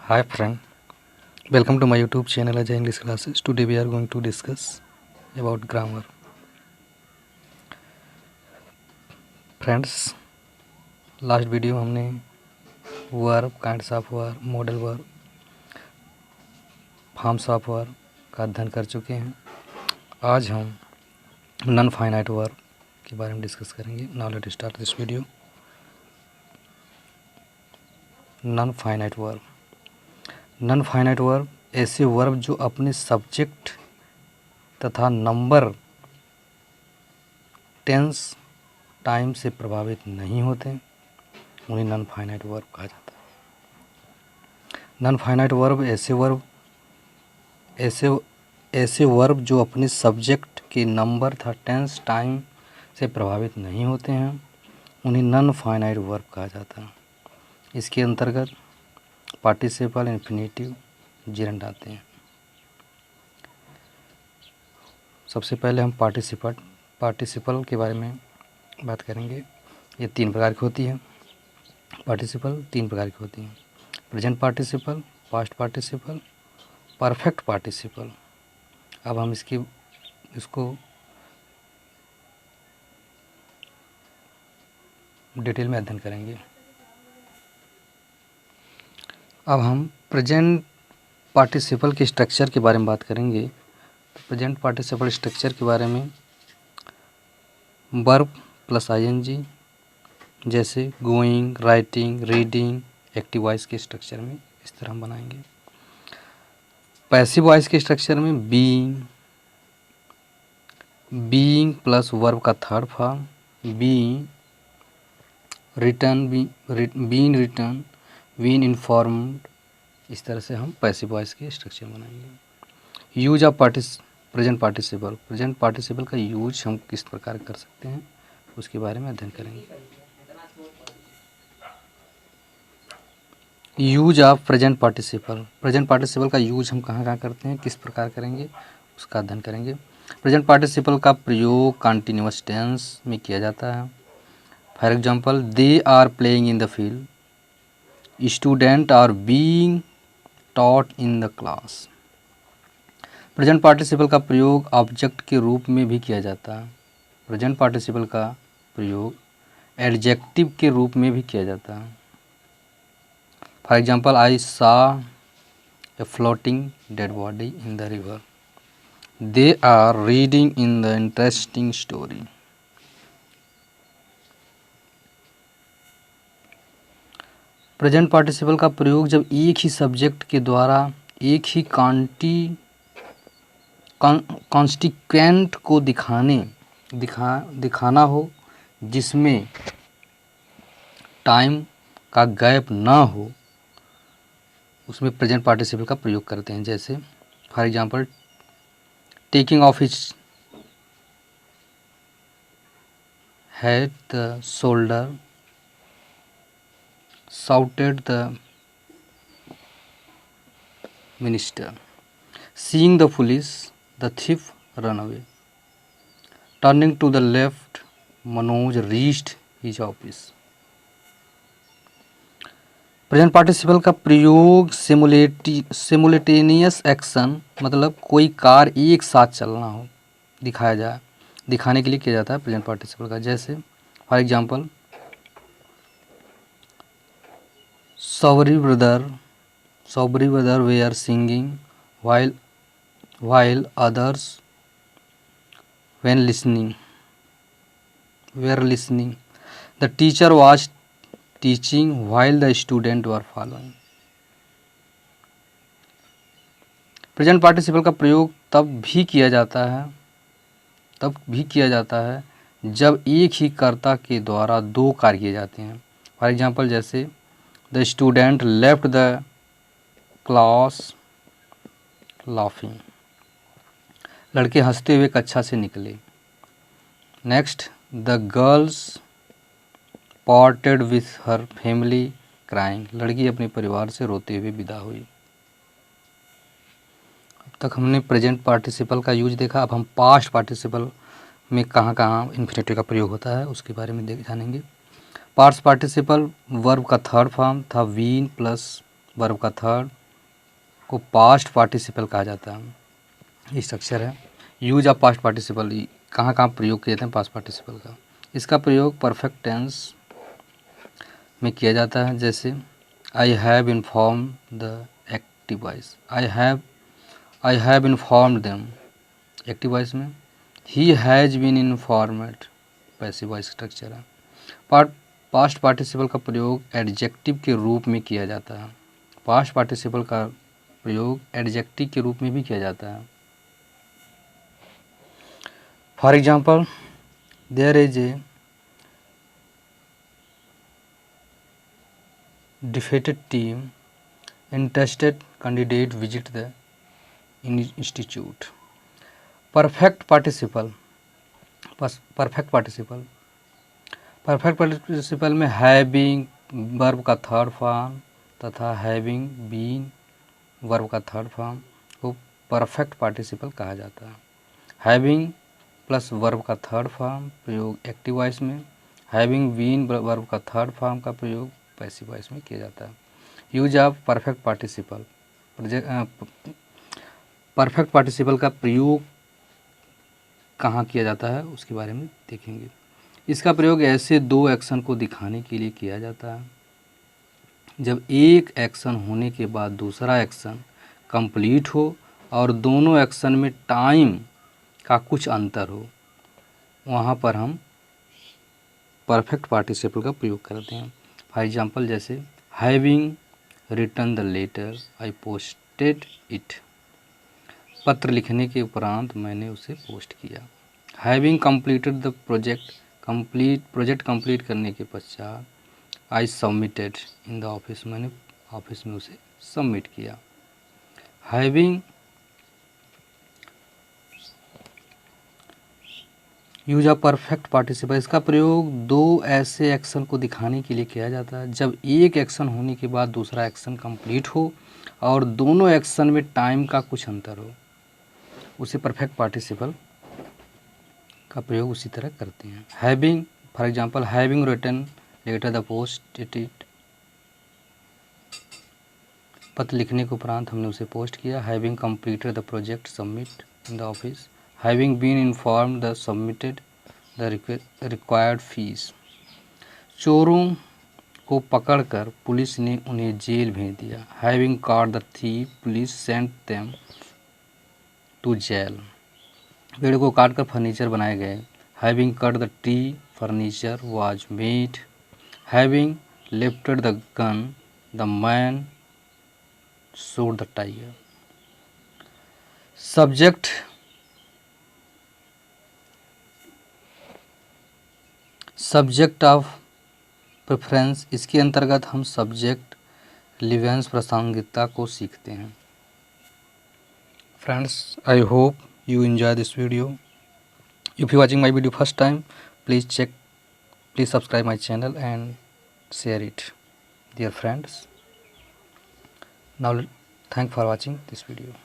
Hi friend, welcome to my YouTube channel Ajay English Classes. Today we are going to discuss about grammar. Friends, last video हमने verb, kinds of verb, modal verb, forms of verb का अध्ययन कर चुके हैं। आज हम non finite verb के बारे में डिस्कस करेंगे। Now let start this video. Non finite verb. Non finite verb ऐसे वर्ब जो अपने सब्जेक्ट तथा नंबर, टेंस, टाइम से प्रभावित नहीं होते, उन्हें नॉन फाइनाइट वर्ब कहा जाता है। नॉन फाइनाइट वर्ब ऐसे वर्ब जो अपने सब्जेक्ट के नंबर तथा टेंस, टाइम से प्रभावित नहीं होते हैं, उन्हें नॉन फाइनाइट वर्ब कहा जाता है। इसके अंतर्गत पार्टिसिपल, इन्फिनेटिव, जिरंड आते हैं। सबसे पहले हम पार्टिसिपल के बारे में बात करेंगे। ये 3 प्रकार की होती है। पार्टिसिपल 3 प्रकार की होती हैं: present participle, past participle, perfect participle. अब हम इसको डिटेल में अध्ययन करेंगे। अब हम प्रेजेंट पार्टिसिपल के स्ट्रक्चर के बारे में बात करेंगे। तो प्रेजेंट पार्टिसिपल स्ट्रक्चर के बारे में वर्ब प्लस आईएनजी, जैसे going, writing, reading, active voice के स्ट्रक्चर में इस तरह हम बनाएंगे। पैसिव वॉइस के स्ट्रक्चर में बीइंग प्लस वर्ब का third form, being return, been informed, इस तरह से हम पैसिव वॉइस के स्ट्रक्चर बनाएंगे। यूज ऑफ प्रेजेंट पार्टिसिपल का यूज हम किस प्रकार कर सकते हैं, उसके बारे में अध्ययन करेंगे। यूज ऑफ प्रेजेंट पार्टिसिपल का यूज हम कहाँ करते हैं, किस प्रकार करेंगे, उसका अध्ययन करेंगे। प्रेजेंट पार्टिसिपल का प्रयोग कंटिन्यूअस टेंस में किया जाता है। For example, they are playing in the field, student are being taught in the class. Present participle का प्रयोग ऑब्जेक्ट के रूप में भी किया जाता है। प्रेजेंट पार्टिसिपल का प्रयोग एडजेक्टिव के रूप में भी किया जाता है। For example, I saw a floating dead body in the river, they are reading in the interesting story. Present participle का प्रयोग जब एक ही सब्जेक्ट के द्वारा एक ही कॉन्स्टिट्यूएंट को दिखाना हो, जिसमें टाइम का गैप ना हो, उसमें प्रेजेंट पार्टिसिपल का प्रयोग करते हैं। जैसे for example, taking of his head the shoulder, shouted the minister, seeing the police, the thief run away, turning to the left, Manoj reached his office। Present participle का प्रयोग सिमुलेटेनियस एक्शन, मतलब कोई कार्य एक साथ चलना हो, दिखाने के लिए किया जाता है प्रेजेंट पार्टिसिपल का। जैसे for example, Sabri brother were singing while others were listening. The teacher was teaching while the students were following। Present participle का प्रयोग तब भी किया जाता है जब एक ही कर्ता के द्वारा 2 कार्य किए जाते हैं। फॉर एग्जाम्पल, जैसे The student left the class laughing, लड़के हंसते हुए कक्षा से निकले। Next, the girls parted with her family crying, लड़की अपने परिवार से रोते हुए विदा हुई। अब तक हमने प्रेजेंट पार्टिसिपल का यूज देखा। अब हम पास्ट पार्टिसिपल में कहाँ इन्फिनेटिव का प्रयोग होता है, उसके बारे में जानेंगे। पास्ट पार्टिसिपल वर्ब का थर्ड फॉर्म था बीन प्लस वर्ब का थर्ड, को पास्ट पार्टिसिपल कहा जाता है। ये स्ट्रक्चर है। यूज ऑफ पास्ट पार्टिसिपल कहाँ कहाँ प्रयोग किए जाते हैं पास्ट पार्टिसिपल का। इसका प्रयोग परफेक्ट टेंस में किया जाता है, जैसे I have inform the active voice, I have informed them active voice में, he has been informed passive voice structure है। पास्ट पार्टिसिपल का प्रयोग एडजेक्टिव के रूप में किया जाता है। पास्ट पार्टिसिपल का प्रयोग एडजेक्टिव के रूप में भी किया जाता है। For example, there is a defeated team, interested candidate visit the institute. Perfect participle में हैविंग वर्ब का थर्ड फॉर्म तथा हैविंग बीन वर्ब का थर्ड फॉर्म को परफेक्ट पार्टिसिपल कहा जाता है। हैविंग प्लस वर्ब का थर्ड फॉर्म प्रयोग एक्टिव वॉइस में, हैविंग बीन वर्ब का थर्ड फॉर्म का प्रयोग पैसिव वॉइस में किया जाता है। Use of perfect participle, perfect participle का प्रयोग कहाँ किया जाता है उसके बारे में देखेंगे। इसका प्रयोग ऐसे दो एक्शन को दिखाने के लिए किया जाता है जब एक एक्शन होने के बाद दूसरा एक्शन कंप्लीट हो और दोनों एक्शन में टाइम का कुछ अंतर हो, वहाँ पर हम परफेक्ट पार्टिसिपल का प्रयोग करते हैं। फॉर एग्जाम्पल, जैसे having return the letter I posted it, पत्र लिखने के उपरांत मैंने उसे पोस्ट किया। Having completed the project complete करने के पश्चात I submitted in the office, मैंने ऑफिस में उसे सबमिट किया। Having use of perfect participle, इसका प्रयोग दो ऐसे एक्शन को दिखाने के लिए किया जाता है जब एक एक्शन होने के बाद दूसरा एक्शन कंप्लीट हो और दोनों एक्शन में टाइम का कुछ अंतर हो, उसे परफेक्ट पार्टिसिपल का प्रयोग उसी तरह करते हैं। Having, for example, having written letter the post it, पत्र लिखने के उपरांत हमने उसे पोस्ट किया। Having completed the project submit in the office, having been informed the submitted the required fees, चोरों को पकड़कर पुलिस ने उन्हें जेल भेज दिया। Having caught the thief police sent them to jail, पेड़ को काटकर फर्नीचर बनाए गए। Having cut the tree furniture was made, having lifted the gun the man showed the tiger. Subject of preference, इसके अंतर्गत हम सब्जेक्ट रिलेवेंस प्रासंगिकता को सीखते हैं। Friends, I hope you enjoy this video. If you watching my video first time, please subscribe my channel and share it, dear friends. Now thank for watching this video.